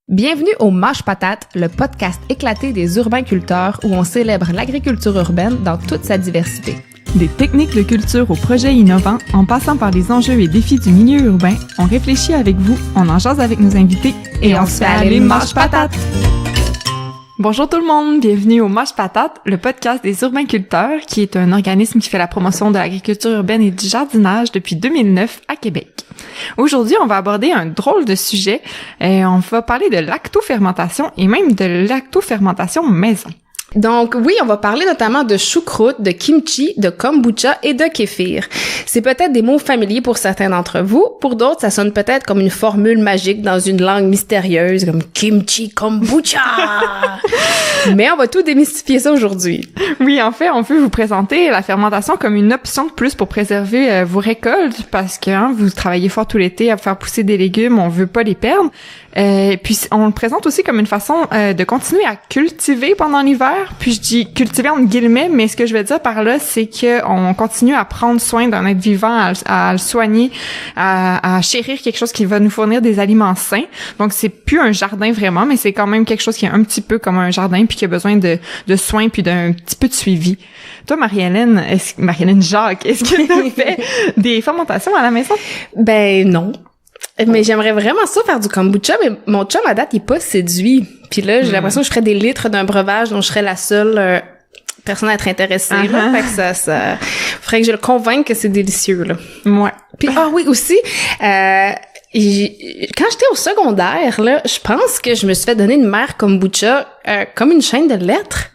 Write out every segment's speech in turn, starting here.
Bienvenue au Mâche Patate, le podcast éclaté des urbainculteurs où on célèbre l'agriculture urbaine dans toute sa diversité. Des techniques de culture aux projets innovants, en passant par les enjeux et défis du milieu urbain, on réfléchit avec vous, on en jase avec nos invités et on se fait aller le Mâche Patate! Bonjour tout le monde, bienvenue au Mâche Patate, le podcast des urbainculteurs, qui est un organisme qui fait la promotion de l'agriculture urbaine et du jardinage depuis 2009 à Québec. Aujourd'hui, on va aborder un drôle de sujet. On va parler de lactofermentation et même de lactofermentation maison. Donc oui, on va parler notamment de choucroute, de kimchi, de kombucha et de kéfir. C'est peut-être des mots familiers pour certains d'entre vous. Pour d'autres, ça sonne peut-être comme une formule magique dans une langue mystérieuse, comme kimchi, kombucha. Mais on va tout démystifier ça aujourd'hui. Oui, en fait, on peut vous présenter la fermentation comme une option de plus pour préserver vos récoltes parce que vous travaillez fort tout l'été à faire pousser des légumes, on veut pas les perdre. Puis on le présente aussi comme une façon de continuer à cultiver pendant l'hiver. Puis je dis cultiver entre guillemets, mais ce que je veux dire par là, c'est que on continue à prendre soin d'un être vivant, à le soigner, à chérir quelque chose qui va nous fournir des aliments sains. Donc c'est plus un jardin vraiment, mais c'est quand même quelque chose qui est un petit peu comme un jardin puis qui a besoin de soins puis d'un petit peu de suivi. Toi, Marie-Hélène Jacques, est-ce que tu as fait des fermentations à la maison? Ben non. Mais j'aimerais vraiment ça faire du kombucha, mais mon chum à date il est pas séduit. Puis là, j'ai l'impression que je ferais des litres d'un breuvage dont je serais la seule personne à être intéressée. Là. Fait que ça faudrait que je le convainque que c'est délicieux là. Ouais. Puis oui aussi. Quand j'étais au secondaire, là, je pense que je me suis fait donner une mère kombucha comme une chaîne de lettres.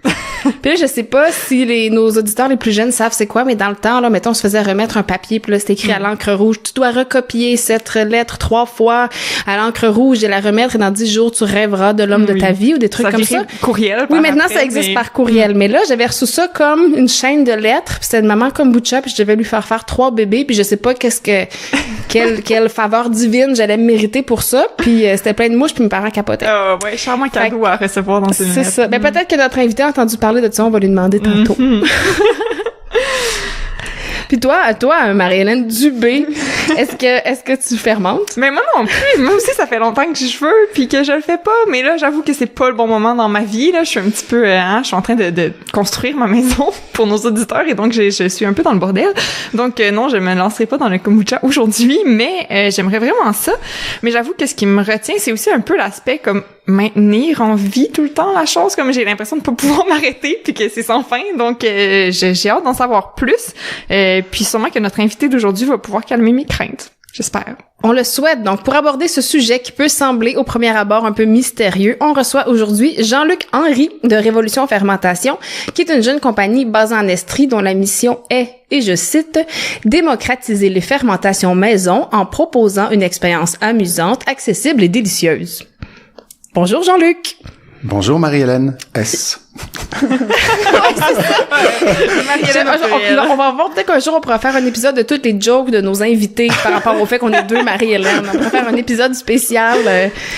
Puis là, je sais pas si nos auditeurs les plus jeunes savent c'est quoi, mais dans le temps, là, mettons, on se faisait remettre un papier, puis là, c'était écrit à l'encre rouge. Tu dois recopier cette lettre 3 fois à l'encre rouge et la remettre, et dans 10 jours, tu rêveras de l'homme de ta vie, ou des trucs comme ça. Courriel. Oui, maintenant, ça existe par courriel. Mais là, j'avais reçu ça comme une chaîne de lettres, puis c'était une maman kombucha, puis je devais lui faire 3 bébés, puis je sais pas quelle faveur divine j'allais me mériter pour ça, puis c'était plein de mouches, puis mes parents capotaient. Ouais, charmant cadeau à recevoir dans une lettre. C'est ça. Ben peut-être que notre invité a entendu parler de ça, on va lui demander tantôt. Puis toi, Marie-Hélène Dubé, est-ce que tu fermentes? Mais moi non plus. Moi aussi, ça fait longtemps que je veux puis que je le fais pas. Mais là, j'avoue que c'est pas le bon moment dans ma vie. Là, je suis un petit peu, je suis en train de construire ma maison pour nos auditeurs et donc je suis un peu dans le bordel. Donc non, je me lancerai pas dans le kombucha aujourd'hui, mais j'aimerais vraiment ça. Mais j'avoue que ce qui me retient, c'est aussi un peu l'aspect comme maintenir en vie tout le temps la chose, comme j'ai l'impression de pas pouvoir m'arrêter puis que c'est sans fin. Donc j'ai hâte d'en savoir plus. Puis sûrement que notre invité d'aujourd'hui va pouvoir calmer mes craintes. J'espère. On le souhaite. Donc, pour aborder ce sujet qui peut sembler au premier abord un peu mystérieux, on reçoit aujourd'hui Jean-Luc Henry de Révolution Fermentation, qui est une jeune compagnie basée en Estrie dont la mission est, et je cite, « démocratiser les fermentations maison en proposant une expérience amusante, accessible et délicieuse ». Bonjour Jean-Luc. Bonjour Marie-Hélène S. Ouais, c'est ça. Marie-Hélène, on va voir peut-être qu'un jour on pourra faire un épisode de toutes les jokes de nos invités par rapport au fait qu'on est 2 Marie-Hélène. On pourra faire un épisode spécial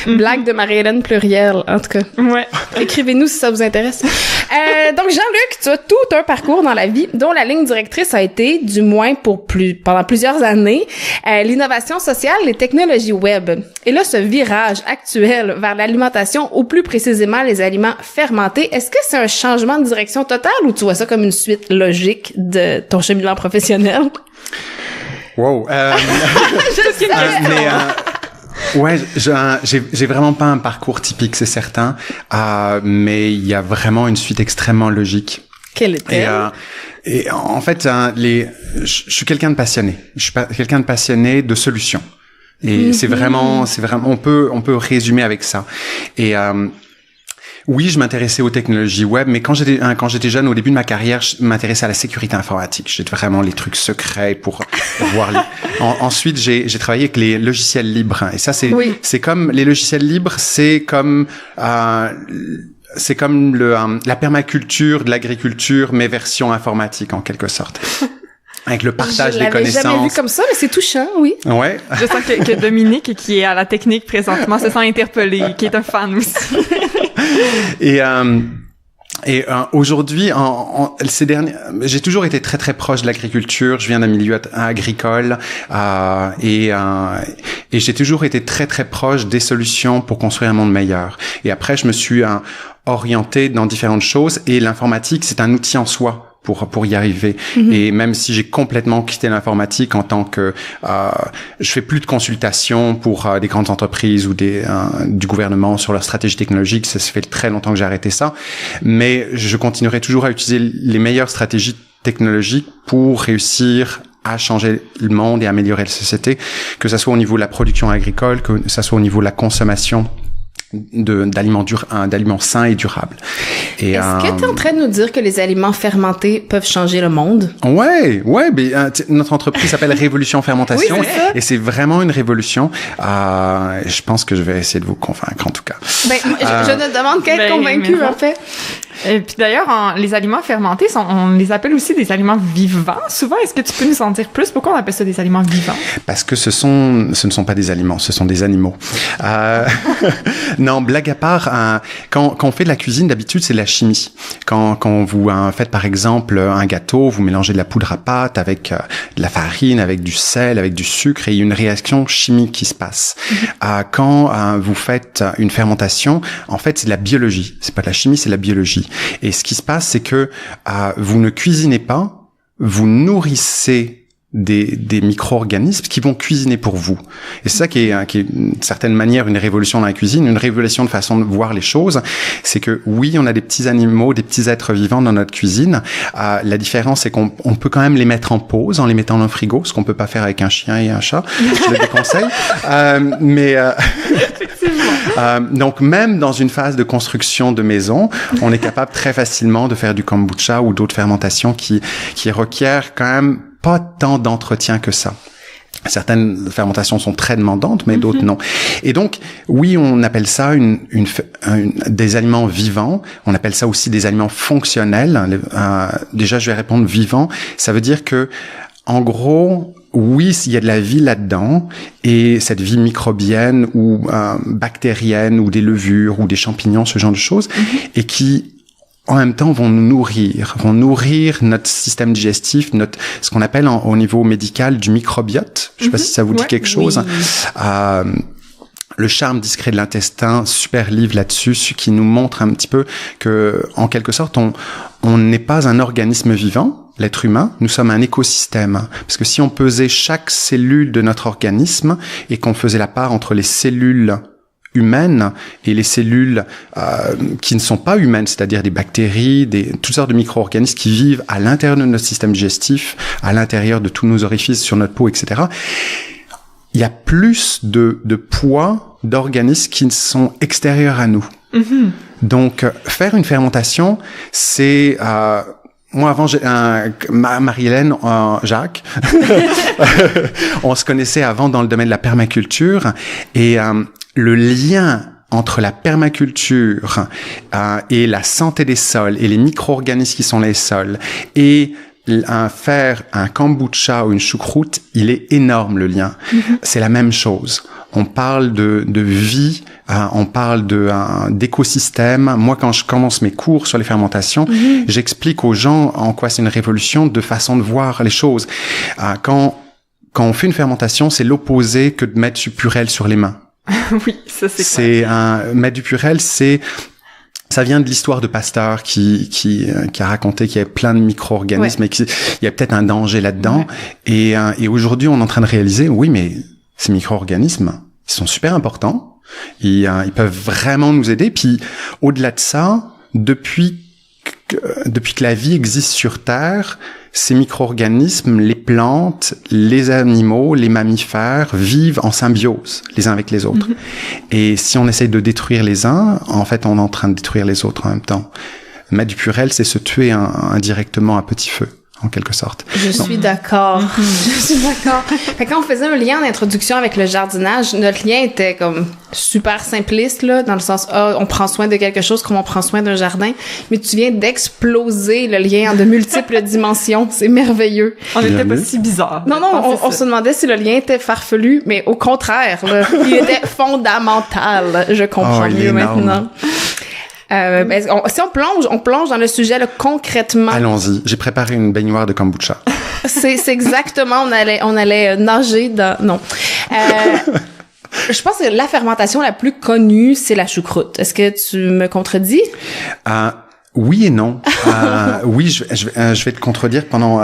blague de Marie-Hélène pluriel, en tout cas. Ouais. Écrivez-nous si ça vous intéresse. Donc Jean-Luc, tu as tout un parcours dans la vie dont la ligne directrice a été, du moins pendant plusieurs années, l'innovation sociale, les technologies web. Et là, ce virage actuel vers l'alimentation, ou plus précisément les aliments fermentés, est-ce que c'est un changement de direction totale ou tu vois ça comme une suite logique de ton cheminement professionnel? Wow. Ouais, j'ai vraiment pas un parcours typique, c'est certain, mais il y a vraiment une suite extrêmement logique. Quelle est-elle? Et en fait, je suis quelqu'un de passionné. Je suis quelqu'un de passionné de solutions. Et c'est vraiment, on peut résumer avec ça. Et oui, je m'intéressais aux technologies web, mais quand j'étais jeune, au début de ma carrière, je m'intéressais à la sécurité informatique. J'étais vraiment les trucs secrets pour voir Ensuite, j'ai travaillé avec les logiciels libres. Et ça, c'est comme les logiciels libres, c'est comme la permaculture de l'agriculture, mais version informatique en quelque sorte. Avec le partage des connaissances. Je l'avais jamais vu comme ça, mais c'est touchant, oui. Ouais. Je sens que Dominique, qui est à la technique présentement, se sent interpellé, qui est un fan aussi. Et aujourd'hui, ces derniers, j'ai toujours été très très proche de l'agriculture. Je viens d'un milieu agricole et j'ai toujours été très très proche des solutions pour construire un monde meilleur. Et après, je me suis orienté dans différentes choses. Et l'informatique, c'est un outil en soi pour y arriver. Et même si j'ai complètement quitté l'informatique en tant que je fais plus de consultations pour des grandes entreprises ou du gouvernement sur leur stratégie technologique, ça fait très longtemps que j'ai arrêté ça, mais je continuerai toujours à utiliser les meilleures stratégies technologiques pour réussir à changer le monde et améliorer la société, que ça soit au niveau de la production agricole, que ça soit au niveau de la consommation d'aliments sains et durables. Et, est-ce que tu es en train de nous dire que les aliments fermentés peuvent changer le monde? Ouais, mais notre entreprise s'appelle Révolution Fermentation, oui, et c'est vraiment une révolution. Je pense que je vais essayer de vous convaincre en tout cas. Ben, je ne demande qu'à être convaincu en fait. Et puis d'ailleurs, les aliments fermentés, on les appelle aussi des aliments vivants. Souvent, est-ce que tu peux nous en dire plus? Pourquoi on appelle ça des aliments vivants? Parce que ce ne sont pas des aliments, ce sont des animaux. Non, blague à part, quand on fait de la cuisine, d'habitude, c'est de la chimie. Quand vous faites, par exemple, un gâteau, vous mélangez de la poudre à pâte avec de la farine, avec du sel, avec du sucre, et il y a une réaction chimique qui se passe. Quand vous faites une fermentation, en fait, c'est de la biologie. C'est pas de la chimie, c'est de la biologie. Et ce qui se passe, c'est que vous ne cuisinez pas, vous nourrissez des micro-organismes qui vont cuisiner pour vous. Et c'est ça qui est d'une certaine manière une révolution dans la cuisine, une révolution de façon de voir les choses. C'est que oui, on a des petits animaux, des petits êtres vivants dans notre cuisine. La différence, c'est qu'on peut quand même les mettre en pause en les mettant dans le frigo, ce qu'on peut pas faire avec un chien et un chat. Je le déconseille. Donc même dans une phase de construction de maison, on est capable très facilement de faire du kombucha ou d'autres fermentations qui requièrent quand même pas tant d'entretien que ça. Certaines fermentations sont très demandantes, mais d'autres non. Et donc, oui, on appelle ça des aliments vivants. On appelle ça aussi des aliments fonctionnels. Déjà, je vais répondre vivant. Ça veut dire que, en gros, oui, il y a de la vie là-dedans, et cette vie microbienne ou bactérienne ou des levures ou des champignons, ce genre de choses, et qui en même temps vont nous nourrir notre système digestif, ce qu'on appelle au niveau médical du microbiote. Je sais pas si ça vous dit quelque chose. Le charme discret de l'intestin, super livre là-dessus, qui nous montre un petit peu que, en quelque sorte, on n'est pas un organisme vivant, l'être humain, nous sommes un écosystème. Parce que si on pesait chaque cellule de notre organisme et qu'on faisait la part entre les cellules humaines et les cellules qui ne sont pas humaines, c'est-à-dire des bactéries, toutes sortes de micro-organismes qui vivent à l'intérieur de notre système digestif, à l'intérieur de tous nos orifices, sur notre peau, etc., il y a plus de poids d'organismes qui sont extérieurs à nous. Donc, faire une fermentation, c'est... moi, avant, Marie-Hélène, Jacques, on se connaissait avant dans le domaine de la permaculture, et le lien entre la permaculture et la santé des sols et les micro-organismes qui sont les sols et faire un kombucha ou une choucroute, il est énorme, le lien. C'est la même chose. On parle de vie, on parle d'écosystème. Moi, quand je commence mes cours sur les fermentations, j'explique aux gens en quoi c'est une révolution de façon de voir les choses. Quand on fait une fermentation, c'est l'opposé que de mettre du purel sur les mains. Oui, ça c'est mettre du purel, ça vient de l'histoire de Pasteur qui a raconté qu'il y avait plein de micro-organismes et qu'il y a peut-être un danger là-dedans. Et aujourd'hui, on est en train de réaliser, oui, mais ces micro-organismes, ils sont super importants. Ils peuvent vraiment nous aider. Puis, au-delà de ça, depuis que la vie existe sur Terre, ces micro-organismes, les plantes, les animaux, les mammifères vivent en symbiose les uns avec les autres. Et si on essaye de détruire les uns, en fait, on est en train de détruire les autres en même temps. Mettre du purel, c'est se tuer indirectement à petit feu, en quelque sorte. Je suis d'accord. Je suis d'accord. Fait quand on faisait un lien en introduction avec le jardinage, notre lien était comme super simpliste, là, dans le sens, on prend soin de quelque chose comme on prend soin d'un jardin. Mais tu viens d'exploser le lien en de multiples dimensions. C'est merveilleux. On n'était pas si bizarre. Non, on se demandait si le lien était farfelu, mais au contraire, là, il était fondamental. Je comprends mieux maintenant. Si on plonge dans le sujet là, concrètement. Allons-y. J'ai préparé une baignoire de kombucha. C'est exactement, on allait nager dans, non. Je pense que la fermentation la plus connue, c'est la choucroute. Est-ce que tu me contredis? Oui et non. Oui, je vais te contredire pendant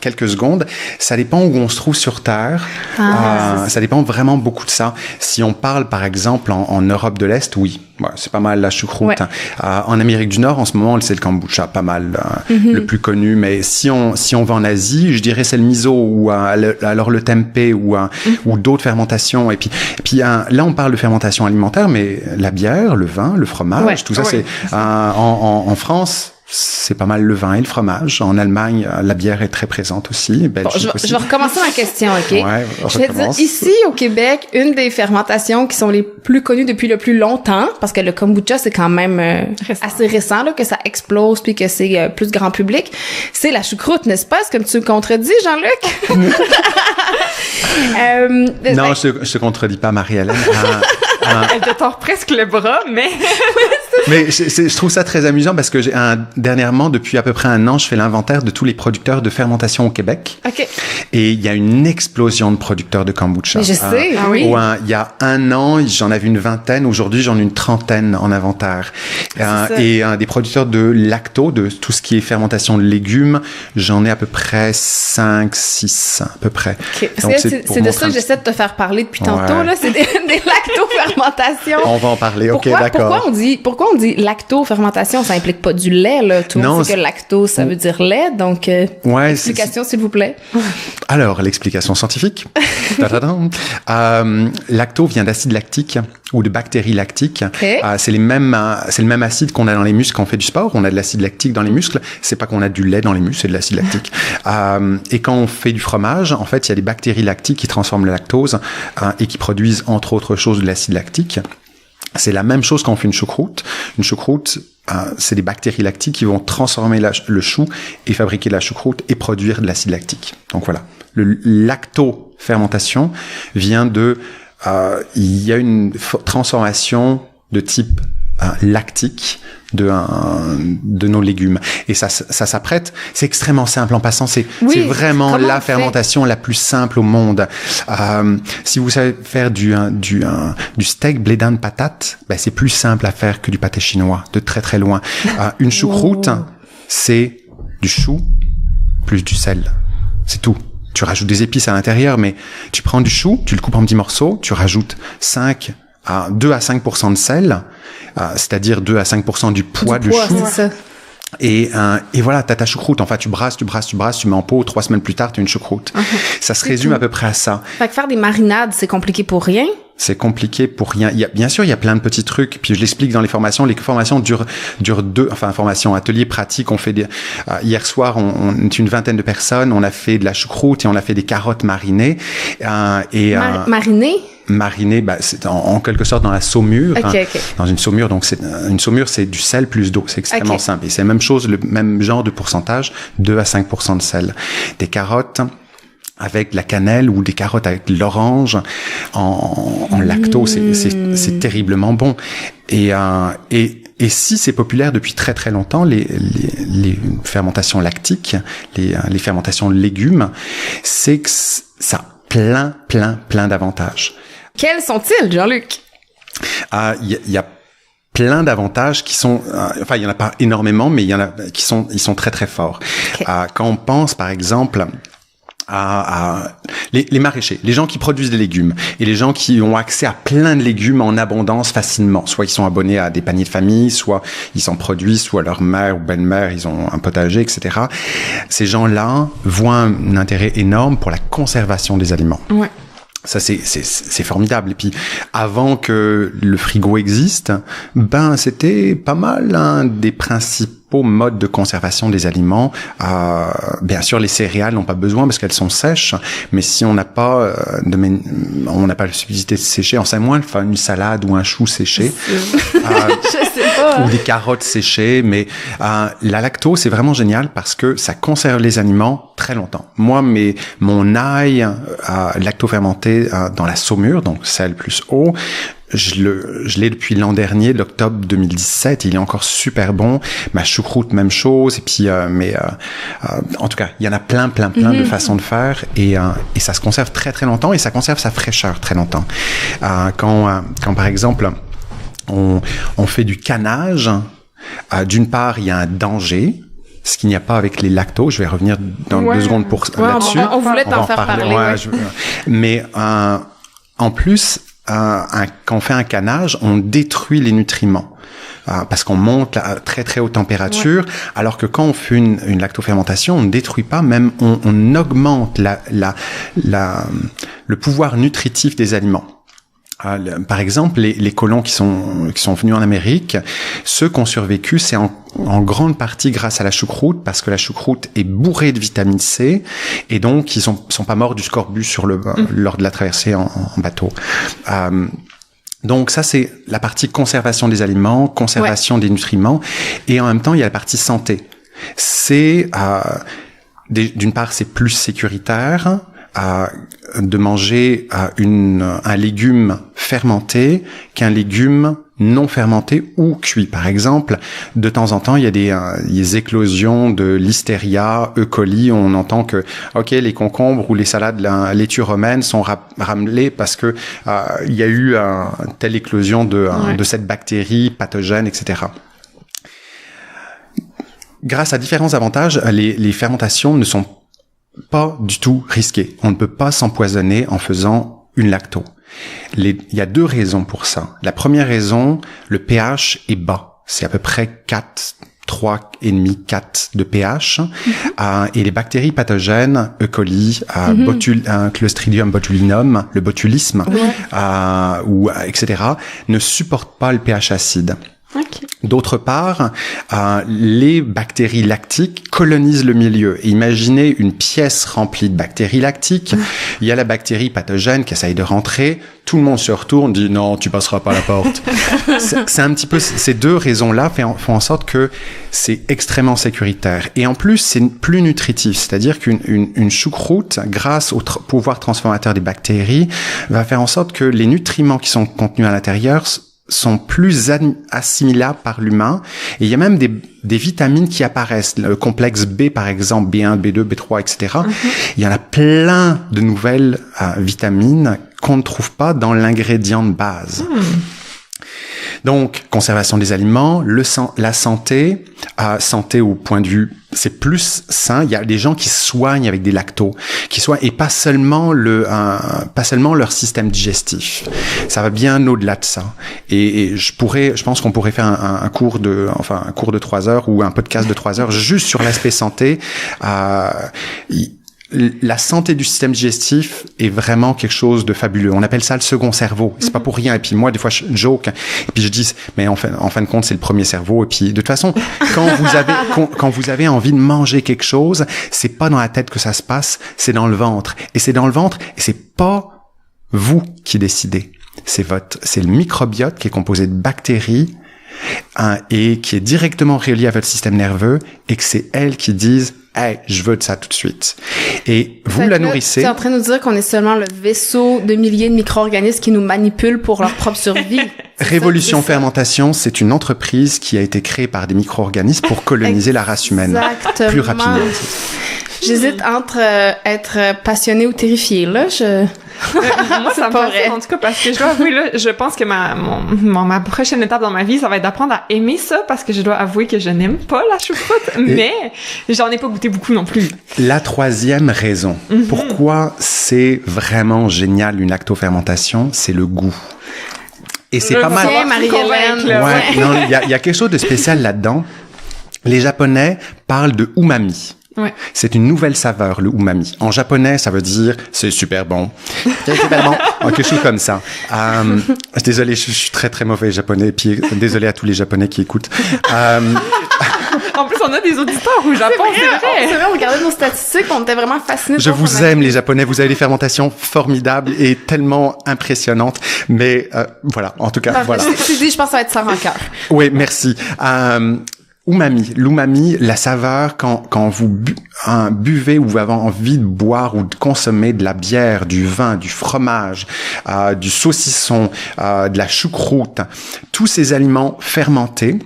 quelques secondes. Ça dépend où on se trouve sur Terre. Ça dépend vraiment beaucoup de ça. Si on parle, par exemple, en Europe de l'Est, oui. Ouais, c'est pas mal la choucroute. Ouais. En Amérique du Nord, en ce moment, c'est le kombucha, pas mal le plus connu. Mais si on va en Asie, je dirais c'est le miso ou alors le tempeh ou d'autres fermentations. Et puis là, on parle de fermentation alimentaire, mais la bière, le vin, le fromage, tout ça, c'est en France. C'est pas mal le vin et le fromage. En Allemagne, la bière est très présente aussi. Belgique aussi. Je vais recommencer ma question, OK? Ouais, je vais dire, ici, au Québec, une des fermentations qui sont les plus connues depuis le plus longtemps, parce que le kombucha, c'est quand même assez récent, là, que ça explose puis que c'est plus grand public, c'est la choucroute, n'est-ce pas? Est-ce que tu me contredis, Jean-Luc? Non, je te contredis pas, Marie-Hélène. Elle te tord presque le bras, mais... Mais je trouve ça très amusant parce que dernièrement, depuis à peu près un an, je fais l'inventaire de tous les producteurs de fermentation au Québec. OK. Et il y a une explosion de producteurs de kombucha. Mais je sais, oui. Il y a un an, j'en avais une vingtaine. Aujourd'hui, j'en ai une trentaine en inventaire. Et des producteurs de lacto, de tout ce qui est fermentation de légumes, j'en ai à peu près 5, 6, à peu près. Okay. Parce que c'est de ça que j'essaie de te faire parler depuis tantôt, là. C'est des lacto-fermentations. On va en parler, OK, d'accord. Pourquoi on dit lacto-fermentation? Ça implique pas du lait, là. Tout le monde sait que lacto, ça veut dire lait. Donc, explication, s'il vous plaît. Alors, l'explication scientifique. Lacto vient d'acide lactique ou de bactéries lactiques. Okay. C'est le même acide qu'on a dans les muscles quand on fait du sport. On a de l'acide lactique dans les muscles. C'est pas qu'on a du lait dans les muscles, c'est de l'acide lactique. Et quand on fait du fromage, en fait, il y a des bactéries lactiques qui transforment le lactose et qui produisent, entre autres choses, de l'acide lactique. C'est la même chose quand on fait une choucroute. Une choucroute, c'est des bactéries lactiques qui vont transformer le chou et fabriquer de la choucroute et produire de l'acide lactique. Donc voilà. Le lacto-fermentation vient de... il y a une transformation de type lactique de nos légumes. Et ça s'apprête. C'est extrêmement simple en passant. C'est vraiment la fermentation la plus simple au monde. Si vous savez faire du steak blé d'Inde patate, c'est plus simple à faire que du pâté chinois, de très très loin. Une choucroute, c'est du chou plus du sel. C'est tout. Tu rajoutes des épices à l'intérieur, mais tu prends du chou, tu le coupes en petits morceaux, tu rajoutes 2 à 5% de sel, c'est-à-dire 2 à 5% du poids du chou. C'est ça. Et voilà, t'as ta choucroute. Enfin, tu brasses, tu mets en pot. 3 semaines plus tard, t'as une choucroute. Ça se résume à peu près à ça. Fait que faire des marinades, c'est compliqué pour rien. C'est compliqué pour rien. Bien sûr, il y a plein de petits trucs. Puis je l'explique dans les formations. Les formations durent formation, atelier pratique. On fait hier soir, on est une vingtaine de personnes. On a fait de la choucroute et on a fait des carottes marinées. Marinées? Mariner, c'est en quelque sorte dans la saumure. Okay. Dans une saumure. Donc, une saumure, c'est du sel plus d'eau. C'est extrêmement simple. Et c'est la même chose, le même genre de pourcentage, 2 à 5% de sel. Des carottes avec de la cannelle ou des carottes avec de l'orange en lacto, c'est terriblement bon. Et si c'est populaire depuis très très longtemps, les fermentations lactiques, les fermentations de légumes, c'est que ça a plein d'avantages. Quels sont-ils, Jean-Luc? Il y a plein d'avantages qui sont, il y en a pas énormément, mais il y en a ils sont très très forts. Okay. Quand on pense par exemple les maraîchers, les gens qui produisent des légumes et les gens qui ont accès à plein de légumes en abondance facilement. Soit ils sont abonnés à des paniers de famille, soit ils s'en produisent, soit leur mère ou belle-mère, ils ont un potager, etc. Ces gens-là voient un intérêt énorme pour la conservation des aliments. Ouais. Ça, c'est formidable. Et puis, avant que le frigo existe, c'était pas mal des principaux modes de conservation des aliments. Bien sûr, les céréales n'ont pas besoin parce qu'elles sont sèches, mais si on n'a pas la possibilité de sécher, on sait moins faire une salade ou un chou séché. Je sais pas. Ou des carottes séchées, mais la lacto, c'est vraiment génial parce que ça conserve les aliments très longtemps. Moi, mon ail lacto-fermenté dans la saumure, donc sel plus eau, je l'ai depuis l'an dernier, l'octobre 2017. Il est encore super bon. Ma choucroute, même chose. Et puis, en tout cas, il y en a plein de façons de faire. Et ça se conserve très, très longtemps. Et ça conserve sa fraîcheur très longtemps. Quand par exemple, on fait du canage, d'une part, il y a un danger. Ce qu'il n'y a pas avec les lactos. Je vais revenir dans 2 secondes là-dessus. On voulait t'en faire parler. Mais en plus, quand on fait un canage, on détruit les nutriments. Parce qu'on monte à très très haute température, alors que quand on fait une lactofermentation, on ne détruit pas, même on augmente le pouvoir nutritif des aliments. Par exemple, les colons qui sont venus en Amérique, ceux qui ont survécu, c'est en grande partie grâce à la choucroute, parce que la choucroute est bourrée de vitamine C, et donc ils sont pas morts du scorbut lors de la traversée en bateau. Donc ça, c'est la partie conservation des aliments, conservation des nutriments, et en même temps, il y a la partie santé. C'est d'une part, c'est plus sécuritaire de manger un légume fermenté qu'un légume non fermenté ou cuit. Par exemple, de temps en temps, il y a des éclosions de listeria, E. coli. On entend que, les concombres ou les salades laitue romaine sont ramelées parce que il y a eu telle éclosion de cette bactérie pathogène, etc. Grâce à différents avantages, les fermentations ne sont pas du tout risquées. On ne peut pas s'empoisonner en faisant une lacto. Il y a 2 raisons pour ça. La première raison, le pH est bas. C'est à peu près 3,5, 4 de pH. Et les bactéries pathogènes, E. coli, Clostridium botulinum, le botulisme, etc., ne supportent pas le pH acide. Okay. D'autre part, les bactéries lactiques colonisent le milieu. Et imaginez une pièce remplie de bactéries lactiques. Il y a la bactérie pathogène qui essaye de rentrer. Tout le monde se retourne, dit non, tu passeras pas la porte. c'est un petit peu ces 2 raisons-là font en sorte que c'est extrêmement sécuritaire. Et en plus, c'est plus nutritif. C'est-à-dire qu'une choucroute, grâce au pouvoir transformateur des bactéries, va faire en sorte que les nutriments qui sont contenus à l'intérieur sont plus assimilables par l'humain. Et il y a même des vitamines qui apparaissent. Le complexe B, par exemple, B1, B2, B3, etc. Il y en a plein de nouvelles vitamines qu'on ne trouve pas dans l'ingrédient de base. Donc, conservation des aliments, la santé, santé au point de vue, c'est plus sain. Il y a des gens qui soignent avec des lactos, et pas seulement leur système digestif. Ça va bien au-delà de ça. Et je pense qu'on pourrait faire un cours de 3 heures ou un podcast de 3 heures juste sur l'aspect santé. La santé du système digestif est vraiment quelque chose de fabuleux. On appelle ça le second cerveau. C'est pas pour rien. Et puis moi, des fois, je joke. Et puis je dis, mais en fin de compte, c'est le premier cerveau. Et puis, de toute façon, quand vous avez envie de manger quelque chose, c'est pas dans la tête que ça se passe, c'est dans le ventre. Et c'est dans le ventre, et c'est pas vous qui décidez. C'est le microbiote qui est composé de bactéries, et qui est directement relié à votre système nerveux, et que c'est elles qui disent hey, je veux de ça tout de suite. Et vous la nourrissez. Tu es en train de nous dire qu'on est seulement le vaisseau de milliers de micro-organismes qui nous manipulent pour leur propre survie. Révolution Fermentation, c'est une entreprise qui a été créée par des micro-organismes pour coloniser la race humaine. Exactement. Plus rapidement. J'hésite entre être passionnée ou terrifiée, là. Moi, ça me fascine, en tout cas, parce que je dois avouer, là, je pense que ma prochaine étape dans ma vie, ça va être d'apprendre à aimer ça, parce que je dois avouer que je n'aime pas la choucroute, mais j'en ai pas goûté beaucoup non plus. La 3e raison, pourquoi c'est vraiment génial une lactofermentation, c'est le goût. Et c'est pas mal. Marie-Hélène. Ouais, non, il y a quelque chose de spécial là-dedans. Les Japonais parlent de umami. Ouais. C'est une nouvelle saveur, le umami. En japonais, ça veut dire c'est super bon. C'est super bon. Quelque chose comme ça. Désolé, je suis très très mauvais japonais. Puis désolé à tous les Japonais qui écoutent. En plus, on a des auditeurs au Japon, c'est vrai. On regardait nos statistiques, on était vraiment fascinés. Je vous aime, les Japonais. Vous avez des fermentations formidables et tellement impressionnantes. Mais voilà, en tout cas, voilà. Je pense que ça va être sans rancœur. Oui, merci. L'umami, la saveur quand vous buvez ou vous avez envie de boire ou de consommer de la bière, du vin, du fromage, du saucisson, de la choucroute, tous ces aliments fermentés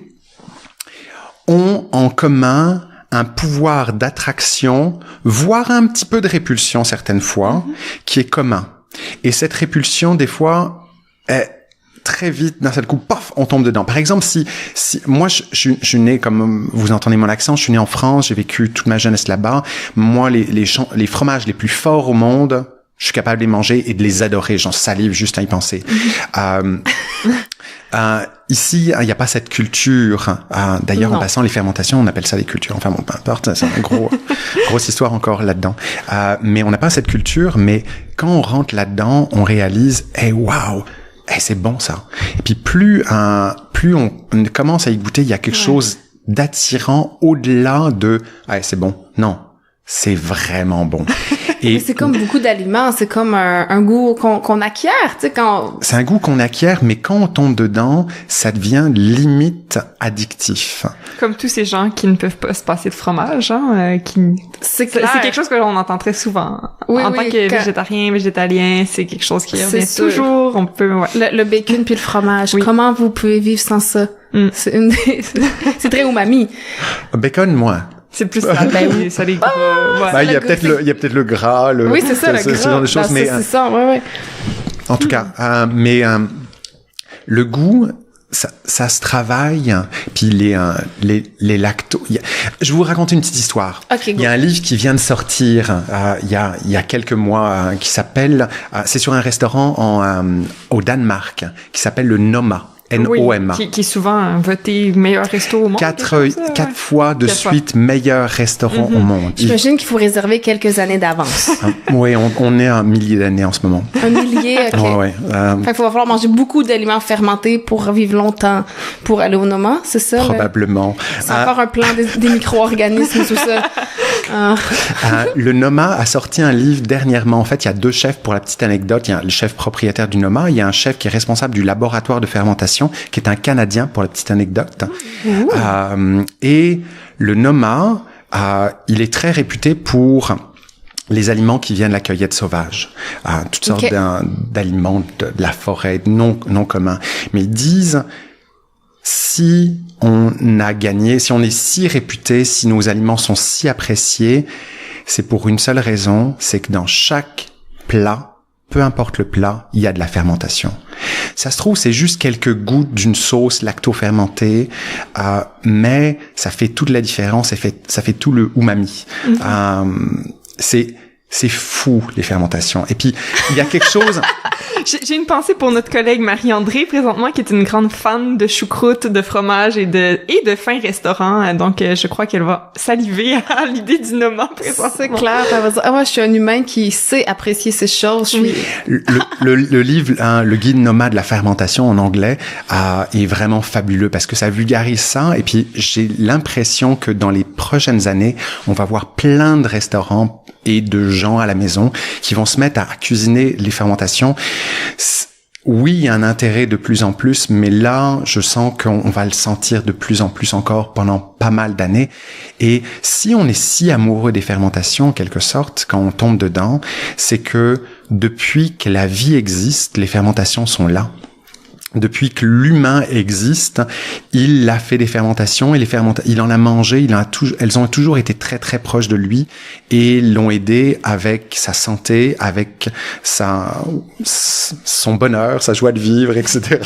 ont en commun un pouvoir d'attraction, voire un petit peu de répulsion certaines fois, qui est commun. Et cette répulsion, des fois, est très vite, d'un seul coup, paf, on tombe dedans. Par exemple, si moi, je suis né, comme vous entendez mon accent, je suis né en France, j'ai vécu toute ma jeunesse là-bas. Moi, les fromages les plus forts au monde, je suis capable de les manger et de les adorer. J'en salive juste à y penser. Ici, il n'y a pas cette culture. D'ailleurs, en passant, les fermentations, on appelle ça des cultures. Enfin bon, peu importe, c'est une grosse histoire encore là-dedans. Mais on n'a pas cette culture, mais quand on rentre là-dedans, on réalise, waouh, c'est bon ça. Et puis plus on commence à y goûter, il y a quelque chose d'attirant au-delà de c'est bon. Non, c'est vraiment bon. Et c'est comme beaucoup d'aliments, c'est comme un goût qu'on acquiert, tu sais, quand... C'est un goût qu'on acquiert, mais quand on tombe dedans, ça devient limite addictif. Comme tous ces gens qui ne peuvent pas se passer de fromage, c'est quelque chose que l'on entend très souvent. Oui, en tant que végétalien, c'est quelque chose qui revient toujours. On peut, le bacon puis le fromage. Oui. Comment vous pouvez vivre sans ça? C'est très umami. Bacon, moins. C'est plus ça, ça les gras. Il y a peut-être le gras, oui, c'est ça, le gras. Ce genre de choses, mais c'est ça, ouais. En tout cas, le goût, ça se travaille. Puis les lactos. Je vais vous raconter une petite histoire. Okay, il y a un livre qui vient de sortir il y a quelques mois qui s'appelle. C'est sur un restaurant au Danemark qui s'appelle le Noma. N-O-M-A. Qui est souvent voté meilleur resto au monde. 4 fois de suite meilleur restaurant au monde. J'imagine qu'il faut réserver quelques années d'avance. Oui, on est à 1 millier d'années en ce moment. 1 millier, ok. Ouais. Il va falloir manger beaucoup d'aliments fermentés pour vivre longtemps, pour aller au Noma, c'est ça? Probablement. C'est encore un plan des micro-organismes, tout ça. Le Noma a sorti un livre dernièrement. En fait, il y a 2 chefs, pour la petite anecdote. Il y a le chef propriétaire du Noma, il y a un chef qui est responsable du laboratoire de fermentation, qui est un Canadien, pour la petite anecdote. Et le Noma, il est très réputé pour les aliments qui viennent de la cueillette sauvage, toutes sortes d'aliments de la forêt, non communs. Mais ils disent, si on a gagné, si on est si réputé, si nos aliments sont si appréciés, c'est pour une seule raison, c'est que dans chaque plat, peu importe le plat, il y a de la fermentation. Ça se trouve, c'est juste quelques gouttes d'une sauce lacto-fermentée, mais ça fait toute la différence, ça fait tout le umami. C'est fou, les fermentations. Et puis, il y a quelque chose... J'ai une pensée pour notre collègue Marie-André, présentement, qui est une grande fan de choucroute, de fromage et de fins restaurants. Donc, je crois qu'elle va saliver à l'idée du Noma, présentement. C'est clair. Elle va dire, moi, je suis un humain qui sait apprécier ces choses. Le livre, le guide Noma de la fermentation en anglais, est vraiment fabuleux parce que ça vulgarise ça. Et puis, j'ai l'impression que dans les prochaines années, on va voir plein de restaurants et de gens à la maison qui vont se mettre à cuisiner les fermentations. Oui, il y a un intérêt de plus en plus, mais là, je sens qu'on va le sentir de plus en plus encore pendant pas mal d'années. Et si on est si amoureux des fermentations, en quelque sorte, quand on tombe dedans, c'est que depuis que la vie existe, les fermentations sont là. Depuis que l'humain existe, il a fait des fermentations et il en a mangé, elles ont toujours été très très proches de lui et l'ont aidé avec sa santé, avec son bonheur, sa joie de vivre, etc.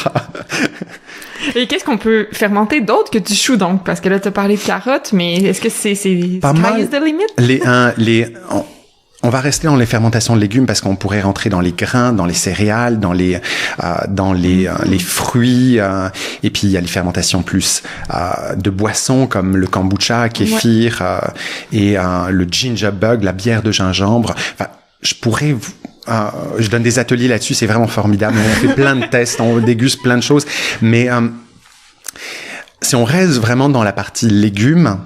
Et qu'est-ce qu'on peut fermenter d'autre que du chou, donc? Parce que là, tu as parlé de carottes, mais est-ce que c'est pas mal. Sky is the limit? On va rester dans les fermentations de légumes parce qu'on pourrait rentrer dans les grains, dans les céréales, dans les fruits, et puis il y a les fermentations plus de boissons comme le kombucha, kéfir, et le ginger bug, la bière de gingembre. Enfin, je donne des ateliers là-dessus, c'est vraiment formidable. On fait plein de tests, on déguste plein de choses, mais si on reste vraiment dans la partie légumes,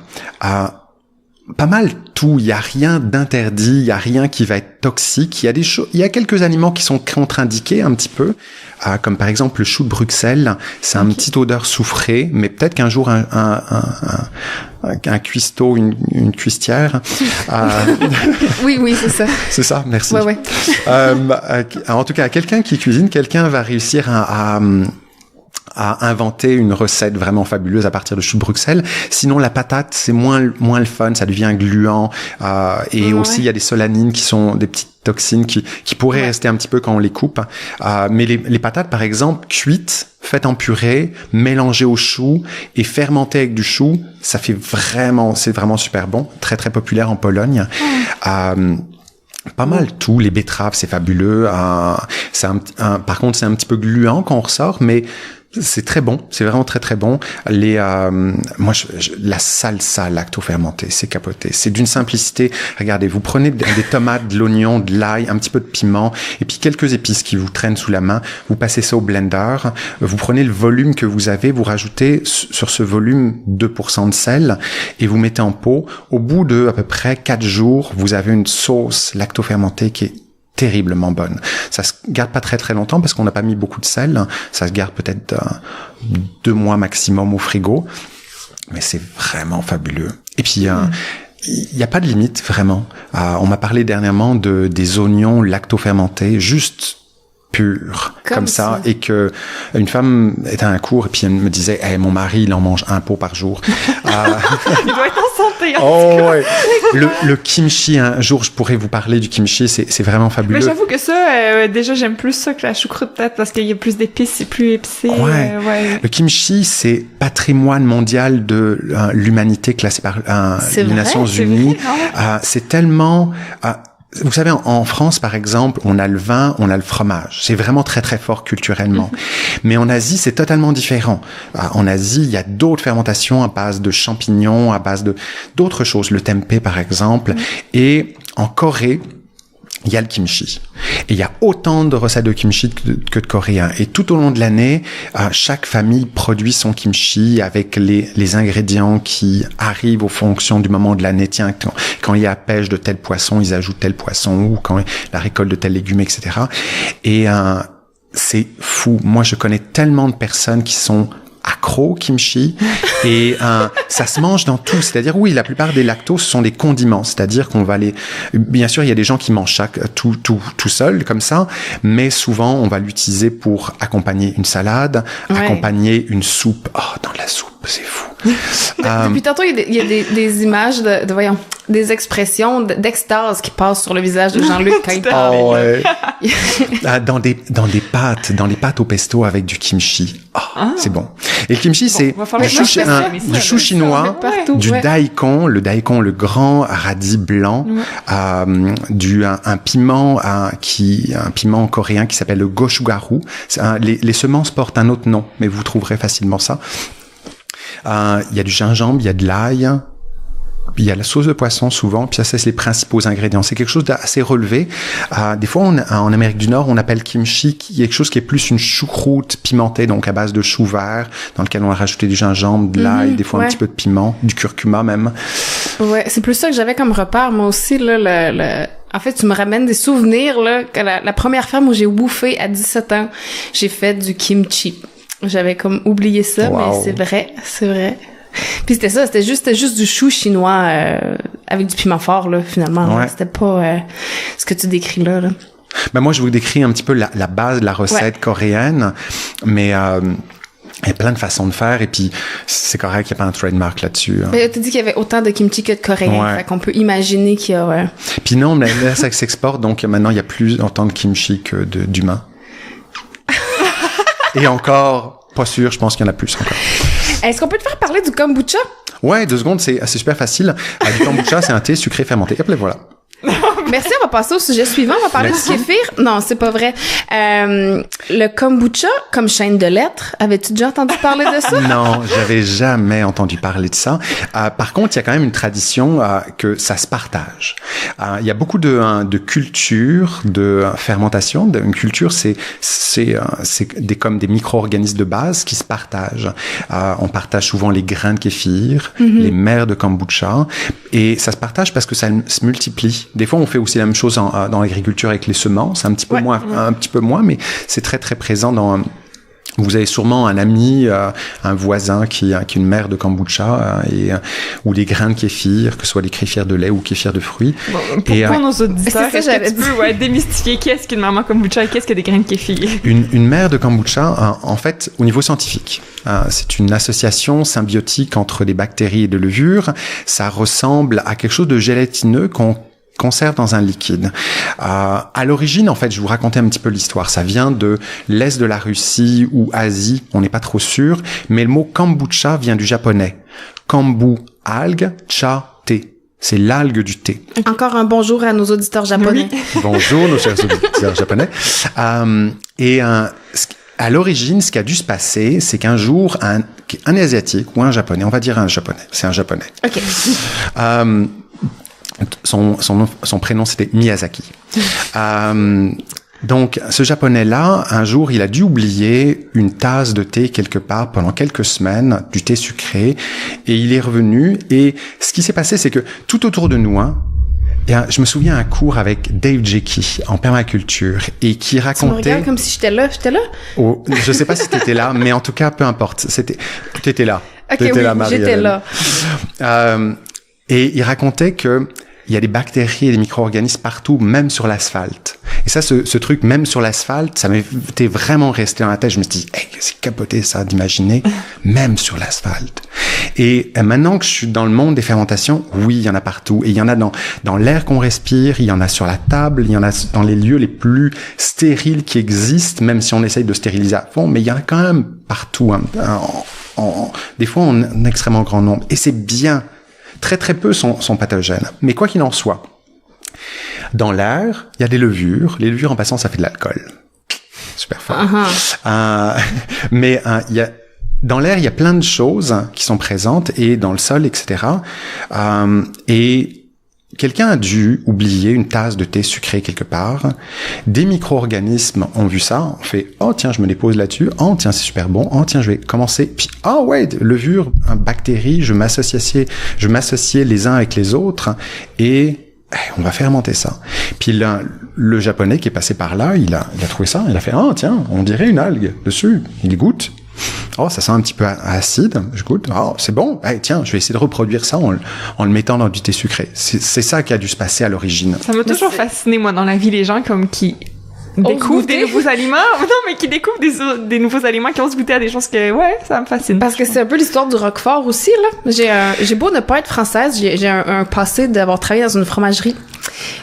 pas mal tout. Il y a rien d'interdit, il y a rien qui va être toxique. Il y a quelques aliments qui sont contre-indiqués un petit peu, comme par exemple le chou de Bruxelles. C'est une petite odeur soufrée, mais peut-être qu'un jour un cuistot, une cuistière. Oui, c'est ça. C'est ça, merci. Ouais. En tout cas, quelqu'un qui cuisine, quelqu'un va réussir à inventer une recette vraiment fabuleuse à partir de chou de Bruxelles. Sinon, la patate, c'est moins le fun, ça devient gluant. Et aussi, il y a des solanines qui sont des petites toxines qui pourraient rester un petit peu quand on les coupe. Mais les patates, par exemple, cuites, faites en purée, mélangées au chou et fermentées avec du chou, c'est vraiment super bon. Très, très populaire en Pologne. Pas mal tout. Les betteraves, c'est fabuleux. Par contre, c'est un petit peu gluant quand on ressort, mais c'est très bon, c'est vraiment très très bon. Moi, la salsa lacto-fermentée, c'est capoté. C'est d'une simplicité. Regardez, vous prenez des tomates, de l'oignon, de l'ail, un petit peu de piment, et puis quelques épices qui vous traînent sous la main. Vous passez ça au blender. Vous prenez le volume que vous avez, vous rajoutez sur ce volume 2% de sel, et vous mettez en pot. Au bout de à peu près 4 jours, vous avez une sauce lacto-fermentée qui est terriblement bonne. Ça se garde pas très très longtemps parce qu'on n'a pas mis beaucoup de sel. Ça se garde peut-être 2 mois maximum au frigo. Mais c'est vraiment fabuleux. Et puis, il n'y a pas de limite, vraiment. On m'a parlé dernièrement des oignons lacto-fermentés, juste pur comme ça, et que une femme était à un cours et puis elle me disait mon mari il en mange 1 pot par jour. Il doit être en santé. Ouais. Le kimchi, un jour je pourrais vous parler du kimchi, c'est vraiment fabuleux. Mais j'avoue que ça déjà j'aime plus ça que la choucroute peut-être parce qu'il y a plus d'épices, c'est plus épicé. Ouais. Le kimchi c'est patrimoine mondial de l'humanité classé par les Nations Unies. C'est tellement vous savez, en France, par exemple, on a le vin, on a le fromage. C'est vraiment très, très fort culturellement. Mais en Asie, c'est totalement différent. En Asie, il y a d'autres fermentations à base de champignons, à base d'autres choses. Le tempeh, par exemple. Et en Corée, il y a le kimchi. Et il y a autant de recettes de kimchi que de coréens. Et tout au long de l'année, chaque famille produit son kimchi avec les ingrédients qui arrivent aux fonctions du moment de l'année. Tiens, quand il y a pêche de tel poisson, ils ajoutent tel poisson, ou quand la récolte de tel légume, etc. Et c'est fou. Moi, je connais tellement de personnes qui sont accro kimchi et ça se mange dans tout, c'est-à-dire oui, la plupart des lactos sont des condiments, c'est-à-dire qu'on va bien sûr il y a des gens qui mangent tout seul comme ça, mais souvent on va l'utiliser pour accompagner une salade, accompagner une soupe. Dans la soupe, c'est fou. Depuis tantôt il y a des images de voyons, des expressions d'extase qui passent sur le visage de Jean-Luc quand il parle. Dans les pâtes au pesto avec du kimchi. C'est bon. Et le kimchi, c'est du chou chinois, du daikon, le grand radis blanc, un piment coréen qui s'appelle le gochugaru. Les semences portent un autre nom, mais vous trouverez facilement ça. Il y a du gingembre, il y a de l'ail. Il y a la sauce de poisson souvent, puis ça c'est les principaux ingrédients. C'est quelque chose d'assez relevé. Des fois, en Amérique du Nord, on appelle kimchi quelque chose qui est plus une choucroute pimentée, donc à base de chou vert, dans lequel on a rajouté du gingembre, de l'ail, des fois un petit peu de piment, du curcuma même. Ouais, c'est plus ça que j'avais comme repère, moi aussi, là, En fait, tu me ramènes des souvenirs, là, que la première ferme où j'ai bouffé à 17 ans, j'ai fait du kimchi. J'avais comme oublié ça, mais c'est vrai. Puis c'était juste du chou chinois avec du piment fort là finalement. Ouais. C'était pas ce que tu décris là. Ben moi je vous décris un petit peu la base de la recette coréenne, mais il y a plein de façons de faire et puis c'est correct qu'il n'y a pas un trademark là-dessus. Mais tu dis qu'il y avait autant de kimchi que de coréens, fait qu'on peut imaginer qu'il y a. Puis non, mais là ça s'exporte donc maintenant il y a plus autant de kimchi que d'humains. Et encore pas sûr, je pense qu'il y en a plus encore. Est-ce qu'on peut te faire parler du kombucha? Ouais, 2 secondes, c'est super facile. Du kombucha, c'est un thé sucré fermenté. Hop là, voilà. Merci, on va passer au sujet suivant. On va parler du kéfir. Non, c'est pas vrai. Le kombucha comme chaîne de lettres. Avais-tu déjà entendu parler de ça? Non, j'avais jamais entendu parler de ça. Par contre, il y a quand même une tradition que ça se partage. Il y a beaucoup de cultures de fermentation. Une culture, c'est comme des micro-organismes de base qui se partagent. On partage souvent les grains de kéfir, les mers de kombucha, et ça se partage parce que ça se multiplie. Des fois, on fait aussi la même chose dans l'agriculture avec les semences, un petit peu moins, mais c'est très très présent dans. Vous avez sûrement un ami, un voisin qui a une mère de kombucha ou des grains de kéfir, que ce soit des kéfirs de lait ou kéfirs de fruits. Bon, pour nos auditeurs, est-ce que tu peux démystifier qu'est-ce qu'une maman kombucha et qu'est-ce que des grains de kéfir? Une mère de kombucha, en fait, au niveau scientifique, c'est une association symbiotique entre des bactéries et des levures. Ça ressemble à quelque chose de gélatineux qu'on conserve dans un liquide. À l'origine, en fait, je vous racontais un petit peu l'histoire. Ça vient de l'est de la Russie ou Asie, on n'est pas trop sûr, mais le mot kombucha vient du japonais. Kombu, algue, cha, thé. C'est l'algue du thé. Encore un bonjour à nos auditeurs japonais. Oui. Bonjour, nos chers auditeurs japonais. À l'origine, ce qui a dû se passer, c'est qu'un jour, un Asiatique ou un Japonais, on va dire un Japonais, c'est un Japonais. OK. Son prénom, c'était Miyazaki. Donc, ce Japonais-là, un jour, il a dû oublier une tasse de thé quelque part pendant quelques semaines, du thé sucré, et il est revenu. Et ce qui s'est passé, c'est que tout autour de nous, je me souviens un cours avec Dave Jecki en permaculture et qui racontait. Tu me regardes comme si j'étais là. Oh, je sais pas si t'étais là, mais en tout cas, peu importe. T'étais là. Ok, oui, là, j'étais là. Et il racontait que il y a des bactéries et des micro-organismes partout, même sur l'asphalte. Et ça, ce truc, même sur l'asphalte, ça m'était vraiment resté dans la tête. Je me suis dit, hey, c'est capoté ça d'imaginer, même sur l'asphalte. Et maintenant que je suis dans le monde des fermentations, oui, il y en a partout. Et il y en a dans l'air qu'on respire, il y en a sur la table, il y en a dans les lieux les plus stériles qui existent, même si on essaye de stériliser à fond, mais il y en a quand même partout, des fois en extrêmement grand nombre. Et c'est bien. Très très peu sont pathogènes. Mais quoi qu'il en soit, dans l'air, il y a des levures. Les levures, en passant, ça fait de l'alcool. Super fort. Mais dans l'air, il y a plein de choses qui sont présentes, et dans le sol, etc. Et quelqu'un a dû oublier une tasse de thé sucré quelque part. Des micro-organismes ont vu ça. On fait, oh tiens, je me dépose là-dessus. Oh tiens, c'est super bon. Oh tiens, je vais commencer. Puis, oh ouais, levure, bactéries, je m'associais les uns avec les autres. Et on va fermenter ça. Puis le Japonais qui est passé par là, il a trouvé ça. Il a fait, oh tiens, on dirait une algue dessus. Il goûte. Oh, ça sent un petit peu acide. Je goûte. Oh, c'est bon. Hey, tiens, je vais essayer de reproduire ça en le mettant dans du thé sucré. C'est ça qui a dû se passer à l'origine. Ça m'a toujours fasciné, moi, dans la vie, les gens comme qui découvrent des nouveaux aliments. Non, mais qui découvrent des nouveaux aliments, qui osent goûter à des choses que, ouais, ça me fascine. Parce que c'est un peu l'histoire du Roquefort aussi, là. J'ai beau ne pas être française, j'ai un passé d'avoir travaillé dans une fromagerie.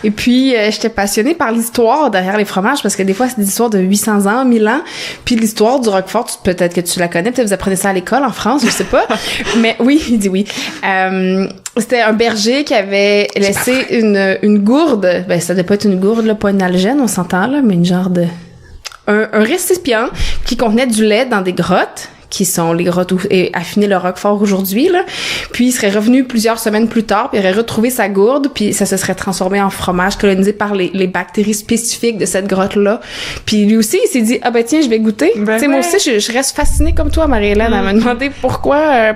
Et puis, j'étais passionnée par l'histoire derrière les fromages, parce que des fois, c'est des histoires de 800 ans, 1000 ans. Puis l'histoire du Roquefort, peut-être que tu la connais, peut-être vous apprenez ça à l'école en France, je sais pas. Mais oui, il dit oui. C'était un berger qui avait laissé une gourde. Ben, ça devait pas être une gourde, là, pas une algène, on s'entend, là, mais une genre de... Un récipient qui contenait du lait dans des grottes, qui sont les grottes où est affiné le Roquefort aujourd'hui, là. Puis il serait revenu plusieurs semaines plus tard, puis il aurait retrouvé sa gourde, puis ça se serait transformé en fromage colonisé par les bactéries spécifiques de cette grotte-là. Puis lui aussi, il s'est dit, ah ben tiens, je vais goûter. Tu sais, moi aussi, je reste fascinée comme toi, Marie-Hélène, à me demander pourquoi.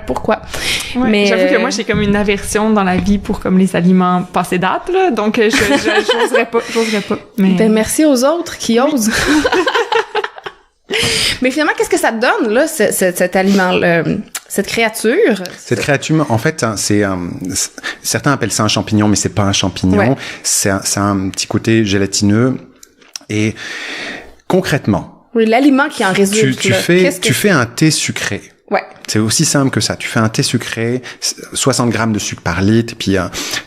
Ouais, mais j'avoue que moi, j'ai comme une aversion dans la vie pour comme les aliments passés date, là, donc j'oserais pas. Mais... Ben merci aux autres qui osent. Mais finalement, qu'est-ce que ça te donne, là, cet aliment, cette créature? Cette créature, en fait, certains appellent ça un champignon, mais c'est pas un champignon. Ouais. C'est un petit côté gélatineux. Et concrètement, oui, l'aliment qui en résulte. Tu fais un thé sucré. Ouais. C'est aussi simple que ça. Tu fais un thé sucré, 60 grammes de sucre par litre, puis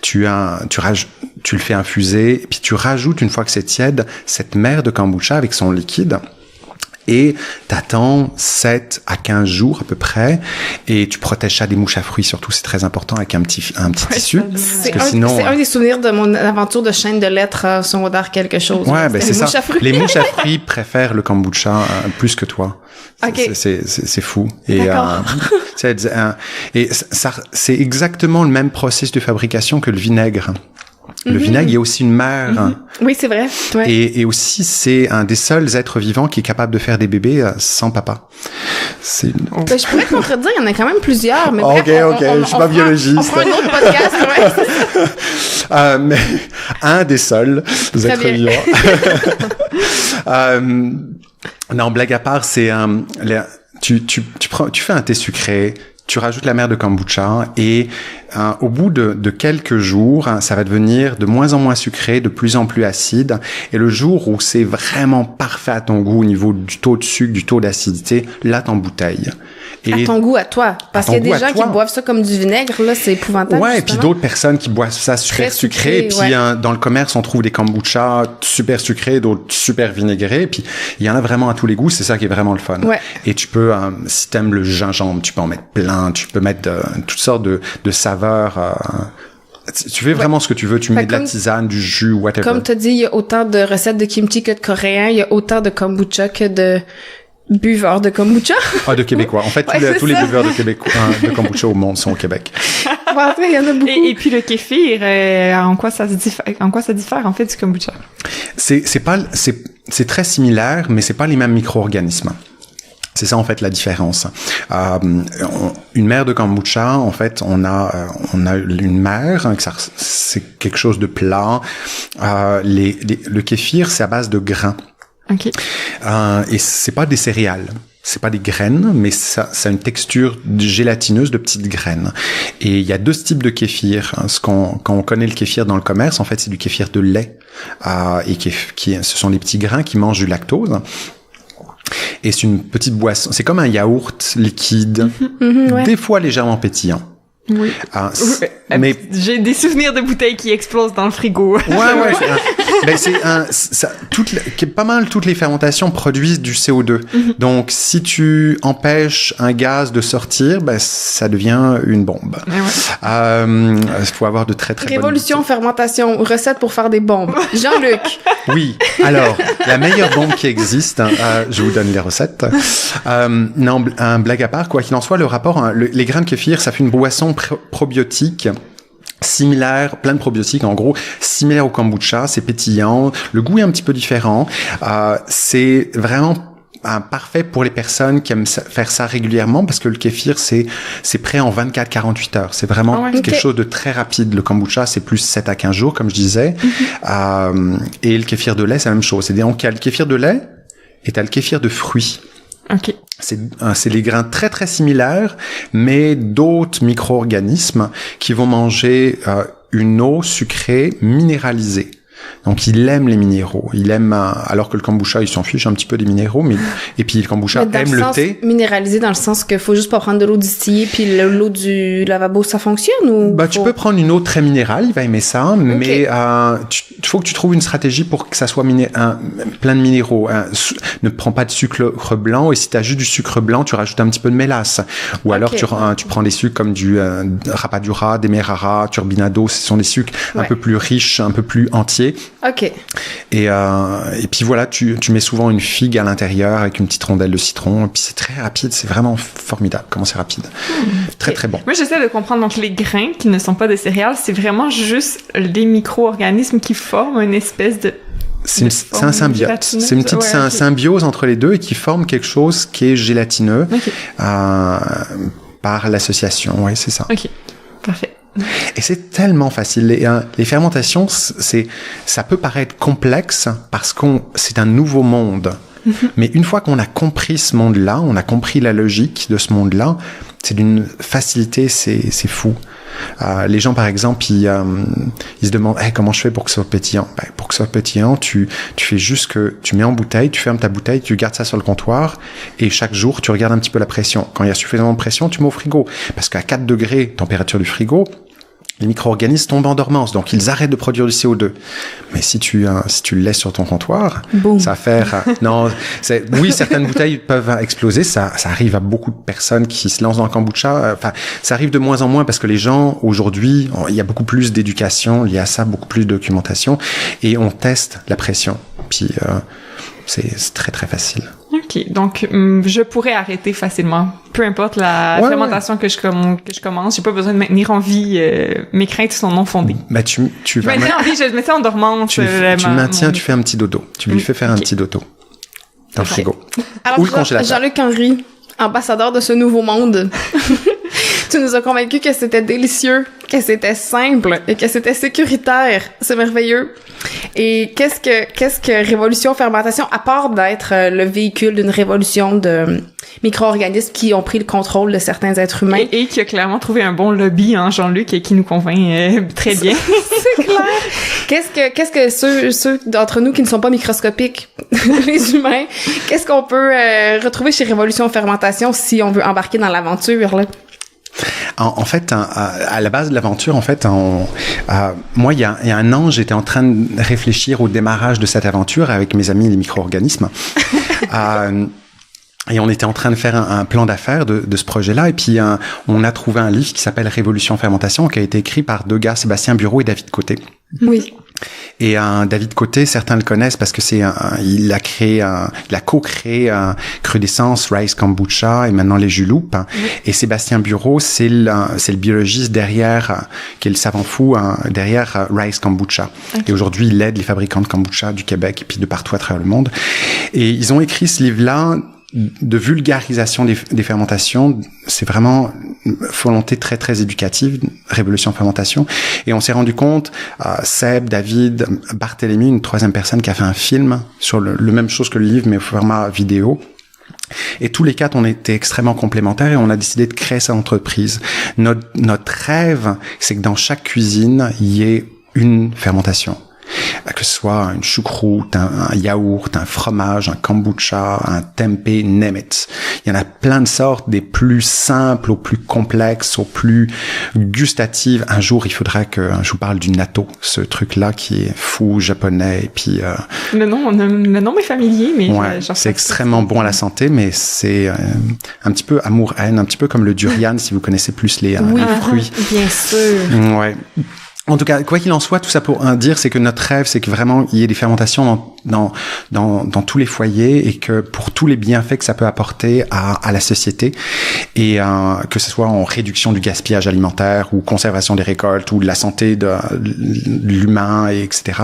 tu le fais infuser, puis tu rajoutes, une fois que c'est tiède, cette mère de kombucha avec son liquide. Et t'attends 7 à 15 jours à peu près, et tu protèges ça des mouches à fruits surtout, c'est très important avec un petit tissu. C'est un des souvenirs de mon aventure de chaîne de lettres secondaire quelque chose. Ouais, ben c'est ça. Les mouches à fruits préfèrent le kombucha plus que toi. Okay. C'est fou. Et c'est exactement le même processus de fabrication que le vinaigre. Le vinaigre, il y a aussi une mère. Oui, c'est vrai. Ouais. Et aussi, c'est un des seuls êtres vivants qui est capable de faire des bébés sans papa. Ben, je pourrais te contredire, il y en a quand même plusieurs. Mais bref, je suis pas biologiste. On prend un autre podcast, ouais. Mais un des seuls êtres vivants. Non, blague à part, c'est tu fais un thé sucré. Tu rajoutes la mère de kombucha et au bout de quelques jours, ça va devenir de moins en moins sucré, de plus en plus acide. Et le jour où c'est vraiment parfait à ton goût au niveau du taux de sucre, du taux d'acidité, là, t'embouteilles. À ton goût, à toi. Parce qu'il y a des gens qui boivent ça comme du vinaigre, là, c'est épouvantable. Ouais, et puis d'autres personnes qui boivent ça super sucré. Et puis, dans le commerce, on trouve des kombucha super sucrés, d'autres super vinaigrés. Et puis, il y en a vraiment à tous les goûts. C'est ça qui est vraiment le fun. Ouais. Et tu peux, si t'aimes le gingembre, tu peux en mettre plein. Tu peux mettre toutes sortes de saveurs. Tu fais vraiment ce que tu veux. Tu mets de la tisane, du jus, whatever. Comme t'as dit, il y a autant de recettes de kimchi que de coréens. Il y a autant de kombucha que de buveurs de kombucha. De Québécois. En fait, tous les buveurs de kombucha au monde sont au Québec. Après, il y en a beaucoup. Et puis le kéfir, en quoi ça diffère en fait du kombucha? C'est très similaire, mais c'est pas les mêmes micro-organismes. C'est ça en fait la différence. Une mère de kombucha, en fait, on a une mère, c'est quelque chose de plat. Le kéfir, c'est à base de grains. Okay. Et c'est pas des céréales. C'est pas des graines, mais ça a une texture gélatineuse de petites graines. Et il y a deux types de kéfir. Quand on connaît le kéfir dans le commerce, en fait, c'est du kéfir de lait. Et ce sont les petits grains qui mangent du lactose. Et c'est une petite boisson. C'est comme un yaourt liquide, des fois légèrement pétillant. Oui. Mais j'ai des souvenirs de bouteilles qui explosent dans le frigo. Pas mal toutes les fermentations produisent du CO2. Donc si tu empêches un gaz de sortir, ça devient une bombe. Il faut avoir de très très Révolution, fermentation, recette pour faire des bombes. Jean-Luc. Oui. Alors la meilleure bombe qui existe, je vous donne les recettes. Non, un blague à part, quoi qu'il en soit, le rapport, les grains de kéfir, ça fait une boisson probiotique similaire, plein de probiotiques en gros, similaire au kombucha, c'est pétillant, le goût est un petit peu différent, c'est vraiment parfait pour les personnes qui aiment faire ça régulièrement parce que le kéfir c'est prêt en 24-48 heures, c'est vraiment quelque chose de très rapide. Le kombucha c'est plus 7 à 15 jours comme je disais, et le kéfir de lait c'est la même chose, donc il y a le kéfir de lait et t'as le kéfir de fruits. Ok. C'est les grains très très similaires, mais d'autres micro-organismes qui vont manger une eau sucrée minéralisée. Donc il aime les minéraux, il aime alors que le kombucha il s'en fiche un petit peu des minéraux, mais et puis le kombucha aime le thé. Minéralisé dans le sens que faut juste pas prendre de l'eau distillée puis l'eau du lavabo ça fonctionne ou tu peux prendre une eau très minérale, il va aimer ça, mais il faut que tu trouves une stratégie pour que ça soit plein de minéraux. Ne prends pas de sucre blanc et si tu as juste du sucre blanc, tu rajoutes un petit peu de mélasse ou alors tu prends des sucres comme du rapadura, demerara, turbinado, ce sont des sucres un peu plus riches, un peu plus entiers. Ok. Et puis voilà, tu mets souvent une figue à l'intérieur avec une petite rondelle de citron. Et puis c'est très rapide, c'est vraiment formidable comment c'est rapide. Très très bon. Moi j'essaie de comprendre, donc les grains qui ne sont pas des céréales, c'est vraiment juste les micro-organismes qui forment une espèce de... C'est un symbiote. C'est une petite symbiose entre les deux et qui forme quelque chose qui est gélatineux par l'association. Oui, c'est ça. Ok, parfait. Et c'est tellement facile. Les fermentations, ça peut paraître complexe parce c'est un nouveau monde. Mais une fois qu'on a compris ce monde-là, on a compris la logique de ce monde-là, c'est d'une facilité, c'est fou. Les gens, par exemple, ils se demandent comment je fais pour que ce soit pétillant. Pour que ce soit pétillant, tu fais juste que tu mets en bouteille, tu fermes ta bouteille, tu gardes ça sur le comptoir et chaque jour, tu regardes un petit peu la pression. Quand il y a suffisamment de pression, tu mets au frigo. Parce qu'à 4 degrés, température du frigo, les micro-organismes tombent en dormance, donc ils arrêtent de produire du CO2. Mais si tu le laisses sur ton comptoir, Boom. ça va faire... oui, certaines bouteilles peuvent exploser, ça arrive à beaucoup de personnes qui se lancent dans le kombucha. Enfin, ça arrive de moins en moins parce que les gens, aujourd'hui, il y a beaucoup plus d'éducation liée à ça, beaucoup plus de documentation, et on teste la pression. Puis c'est très, très facile. OK. Donc, je pourrais arrêter facilement. Peu importe la fermentation que je commence. J'ai pas besoin de maintenir en vie. Mes craintes sont non fondées. Ben, tu vas... Je me mettais en dormance. Tu maintiens, tu fais un petit dodo. Tu lui fais faire un petit dodo. Dans le frigo. Alors, ou le congélateur. Jean-Luc Henry, ambassadeur de ce nouveau monde. Tu nous as convaincus que c'était délicieux, que c'était simple et que c'était sécuritaire. C'est merveilleux. Et qu'est-ce que Révolution Fermentation, à part d'être le véhicule d'une révolution de micro-organismes qui ont pris le contrôle de certains êtres humains. Et qui a clairement trouvé un bon lobby, hein, Jean-Luc, et qui nous convainc très bien. C'est clair. Qu'est-ce que ceux d'entre nous qui ne sont pas microscopiques, les humains, qu'est-ce qu'on peut retrouver chez Révolution Fermentation si on veut embarquer dans l'aventure, là? En fait, à la base de l'aventure, en fait, moi, il y a un an, j'étais en train de réfléchir au démarrage de cette aventure avec mes amis les micro-organismes. Et on était en train de faire un plan d'affaires de ce projet-là. Et puis, on a trouvé un livre qui s'appelle Révolution Fermentation, qui a été écrit par deux gars, Sébastien Bureau et David Côté. Oui. Et David Côté, certains le connaissent parce que il a co-créé Crudescence, Rice Kombucha et maintenant les Juloup. Oui. Et Sébastien Bureau, c'est le biologiste derrière, qui est le savant fou derrière Rice Kombucha. Okay. Et aujourd'hui, il aide les fabricants de kombucha du Québec et puis de partout à travers le monde. Et ils ont écrit ce livre-là de vulgarisation des fermentations. C'est vraiment une volonté très, très éducative, Révolution Fermentation. Et on s'est rendu compte, Seb, David, Barthélemy, une troisième personne qui a fait un film sur le même chose que le livre, mais au format vidéo. Et tous les quatre, on était extrêmement complémentaires et on a décidé de créer cette entreprise. Notre rêve, c'est que dans chaque cuisine, il y ait une fermentation. Que ce soit une choucroute, un yaourt, un fromage, un kombucha, un tempeh, name it. Il y en a plein de sortes, des plus simples aux plus complexes, aux plus gustatives. Un jour, il faudra que je vous parle du natto, ce truc-là qui est fou, japonais, et puis... Le nom est familier, mais... Ouais, c'est extrêmement bon à la santé, mais c'est un petit peu amour-haine, un petit peu comme le durian, si vous connaissez plus les fruits. Bien sûr. Ouais. En tout cas, quoi qu'il en soit, tout ça pour dire, c'est que notre rêve, c'est que vraiment il y ait des fermentations dans tous les foyers et que pour tous les bienfaits que ça peut apporter à la société et que ce soit en réduction du gaspillage alimentaire ou conservation des récoltes ou de la santé de l'humain, et etc.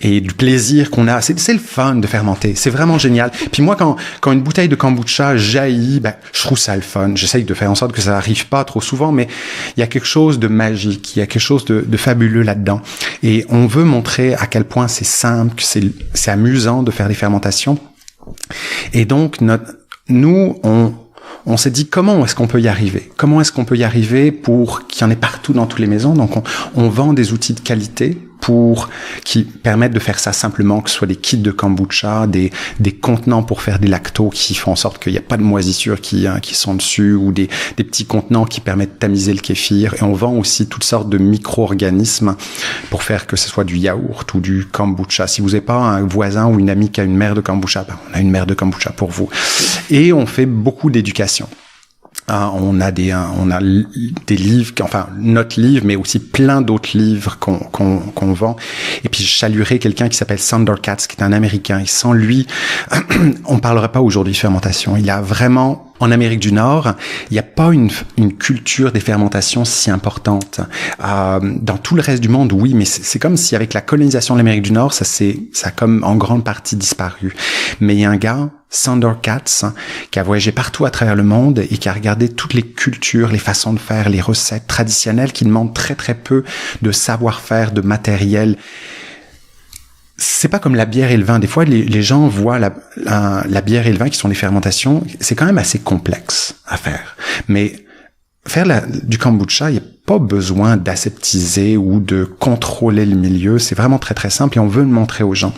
Et du plaisir qu'on a. C'est le fun de fermenter. C'est vraiment génial. Puis moi, quand une bouteille de kombucha jaillit, je trouve ça le fun. J'essaye de faire en sorte que ça arrive pas trop souvent, mais il y a quelque chose de magique. Il y a quelque chose de fabuleux là-dedans. Et on veut montrer à quel point c'est simple, que c'est amusant de faire des fermentations. Et donc, nous, on s'est dit comment est-ce qu'on peut y arriver? Comment est-ce qu'on peut y arriver pour qu'il y en ait partout dans toutes les maisons? Donc, on vend des outils de qualité qui permettent de faire ça simplement, que ce soit des kits de kombucha, des contenants pour faire des lactos qui font en sorte qu'il n'y a pas de moisissures qui sont dessus, ou des petits contenants qui permettent de tamiser le kéfir. Et on vend aussi toutes sortes de micro-organismes pour faire que ce soit du yaourt ou du kombucha. Si vous n'avez pas un voisin ou une amie qui a une mère de kombucha, on a une mère de kombucha pour vous. Et on fait beaucoup d'éducation. On a des livres, enfin notre livre, mais aussi plein d'autres livres qu'on vend. Et puis je saluerai quelqu'un qui s'appelle Sandor Katz, qui est un Américain. Et sans lui, on parlerait pas aujourd'hui de fermentation. Il y a vraiment, en Amérique du Nord, il n'y a pas une culture des fermentations si importante. Dans tout le reste du monde, oui, mais c'est comme si avec la colonisation de l'Amérique du Nord, ça a comme en grande partie disparu. Mais il y a un gars, Sandor Katz, qui a voyagé partout à travers le monde et qui a regardé toutes les cultures, les façons de faire, les recettes traditionnelles qui demandent très très peu de savoir-faire, de matériel. C'est pas comme la bière et le vin. Des fois, les gens voient la bière et le vin qui sont des fermentations. C'est quand même assez complexe à faire. Mais faire du kombucha, il n'y a pas besoin d'aseptiser ou de contrôler le milieu. C'est vraiment très très simple et on veut le montrer aux gens.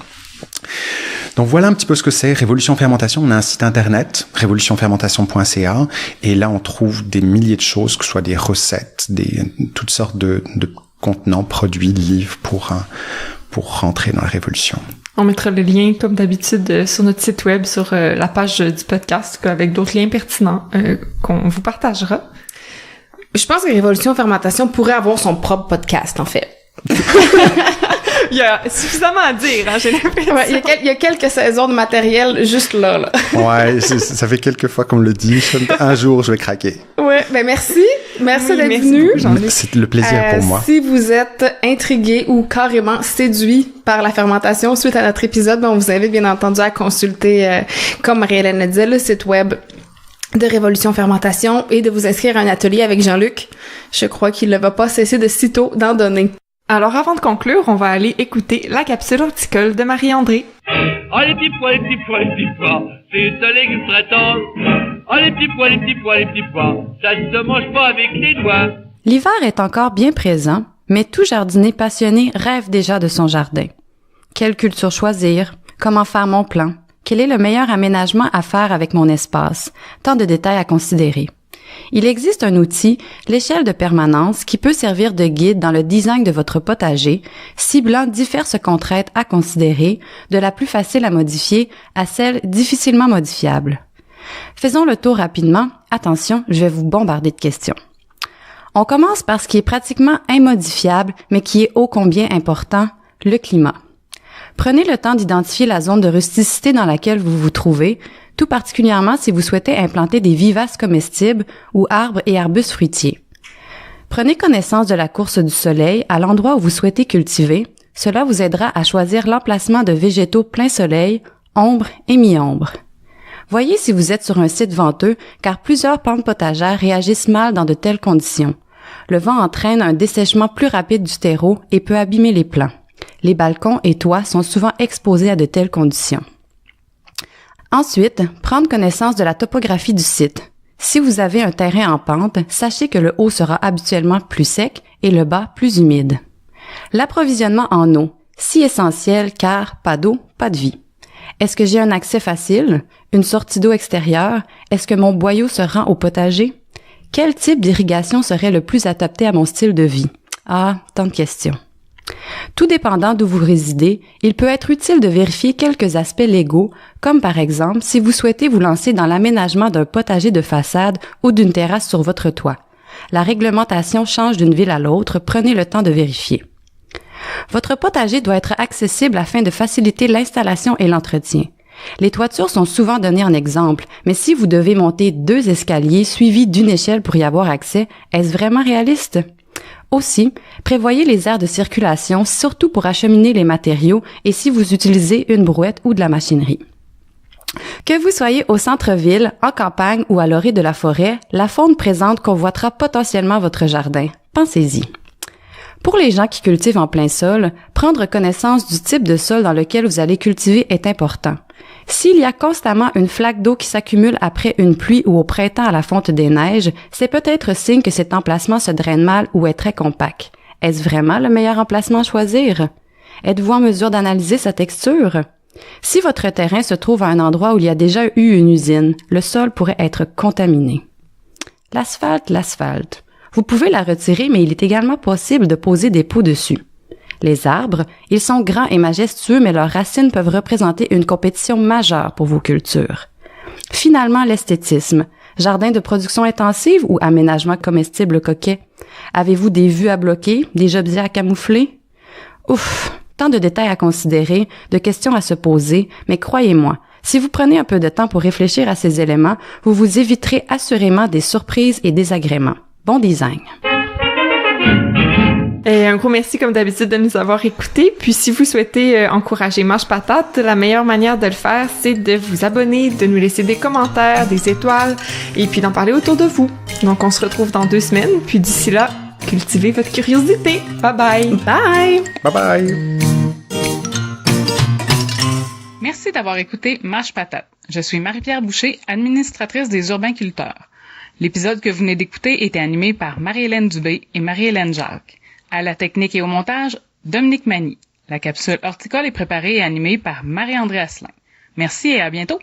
Donc voilà un petit peu ce que c'est Révolution Fermentation. On a un site internet, révolutionfermentation.ca, et là on trouve des milliers de choses, que ce soit des recettes, toutes sortes de contenants, produits, livres pour rentrer dans la révolution. On mettra le lien, comme d'habitude, sur notre site web, sur la page du podcast, avec d'autres liens pertinents qu'on vous partagera. Je pense que Révolution Fermentation pourrait avoir son propre podcast, en fait. Il y a suffisamment à dire, hein, j'ai l'impression. Ouais, il y a quelques saisons de matériel juste là. Ouais, ça fait quelques fois qu'on me le dit. Un jour, je vais craquer. Ouais, ben merci. Merci d'être venu. C'est le plaisir pour moi. Si vous êtes intrigué ou carrément séduit par la fermentation suite à notre épisode, ben on vous invite bien entendu à consulter, comme Marie-Hélène le disait, le site web de Révolution Fermentation et de vous inscrire à un atelier avec Jean-Luc. Je crois qu'il ne va pas cesser de sitôt d'en donner. Alors, avant de conclure, on va aller écouter la capsule horticole de Marie-André. Oh, les petits pois, les petits pois, les petits pois, c'est un légume traitant. Oh, les petits pois, les petits pois, les petits pois, ça ne se mange pas avec les doigts. L'hiver est encore bien présent, mais tout jardinier passionné rêve déjà de son jardin. Quelle culture choisir? Comment faire mon plan? Quel est le meilleur aménagement à faire avec mon espace? Tant de détails à considérer. Il existe un outil, l'échelle de permanence, qui peut servir de guide dans le design de votre potager, ciblant diverses contraintes à considérer, de la plus facile à modifier à celle difficilement modifiable. Faisons le tour rapidement. Attention, je vais vous bombarder de questions. On commence par ce qui est pratiquement immodifiable, mais qui est ô combien important, le climat. Prenez le temps d'identifier la zone de rusticité dans laquelle vous vous trouvez, tout particulièrement si vous souhaitez implanter des vivaces comestibles ou arbres et arbustes fruitiers. Prenez connaissance de la course du soleil à l'endroit où vous souhaitez cultiver. Cela vous aidera à choisir l'emplacement de végétaux plein soleil, ombre et mi-ombre. Voyez si vous êtes sur un site venteux, car plusieurs plantes potagères réagissent mal dans de telles conditions. Le vent entraîne un dessèchement plus rapide du terreau et peut abîmer les plants. Les balcons et toits sont souvent exposés à de telles conditions. Ensuite, prendre connaissance de la topographie du site. Si vous avez un terrain en pente, sachez que le haut sera habituellement plus sec et le bas plus humide. L'approvisionnement en eau, si essentiel car pas d'eau, pas de vie. Est-ce que j'ai un accès facile? Une sortie d'eau extérieure? Est-ce que mon boyau se rend au potager? Quel type d'irrigation serait le plus adapté à mon style de vie? Ah, tant de questions. Tout dépendant d'où vous résidez, il peut être utile de vérifier quelques aspects légaux, comme par exemple si vous souhaitez vous lancer dans l'aménagement d'un potager de façade ou d'une terrasse sur votre toit. La réglementation change d'une ville à l'autre, prenez le temps de vérifier. Votre potager doit être accessible afin de faciliter l'installation et l'entretien. Les toitures sont souvent données en exemple, mais si vous devez monter 2 escaliers suivis d'une échelle pour y avoir accès, est-ce vraiment réaliste? Aussi, prévoyez les aires de circulation, surtout pour acheminer les matériaux et si vous utilisez une brouette ou de la machinerie. Que vous soyez au centre-ville, en campagne ou à l'orée de la forêt, la faune présente convoitera potentiellement votre jardin. Pensez-y. Pour les gens qui cultivent en plein sol, prendre connaissance du type de sol dans lequel vous allez cultiver est important. S'il y a constamment une flaque d'eau qui s'accumule après une pluie ou au printemps à la fonte des neiges, c'est peut-être signe que cet emplacement se draine mal ou est très compact. Est-ce vraiment le meilleur emplacement à choisir? Êtes-vous en mesure d'analyser sa texture? Si votre terrain se trouve à un endroit où il y a déjà eu une usine, le sol pourrait être contaminé. L'asphalte. Vous pouvez la retirer, mais il est également possible de poser des pots dessus. Les arbres, ils sont grands et majestueux, mais leurs racines peuvent représenter une compétition majeure pour vos cultures. Finalement, l'esthétisme. Jardin de production intensive ou aménagement comestible coquet? Avez-vous des vues à bloquer, des objets à camoufler? Ouf, tant de détails à considérer, de questions à se poser, mais croyez-moi, si vous prenez un peu de temps pour réfléchir à ces éléments, vous vous éviterez assurément des surprises et désagréments. Bon design! Et un gros merci comme d'habitude de nous avoir écoutés. Puis si vous souhaitez encourager Mâche Patate, la meilleure manière de le faire, c'est de vous abonner, de nous laisser des commentaires, des étoiles et puis d'en parler autour de vous. Donc on se retrouve dans 2 semaines. Puis d'ici là, cultivez votre curiosité. Bye bye! Bye! Bye bye! Merci d'avoir écouté Mâche Patate. Je suis Marie-Pierre Boucher, administratrice des Urbainculteurs. L'épisode que vous venez d'écouter était animé par Marie-Hélène Dubé et Marie-Hélène Jacques. À la technique et au montage, Dominique Magny. La capsule horticole est préparée et animée par Marie-André Asselin. Merci et à bientôt!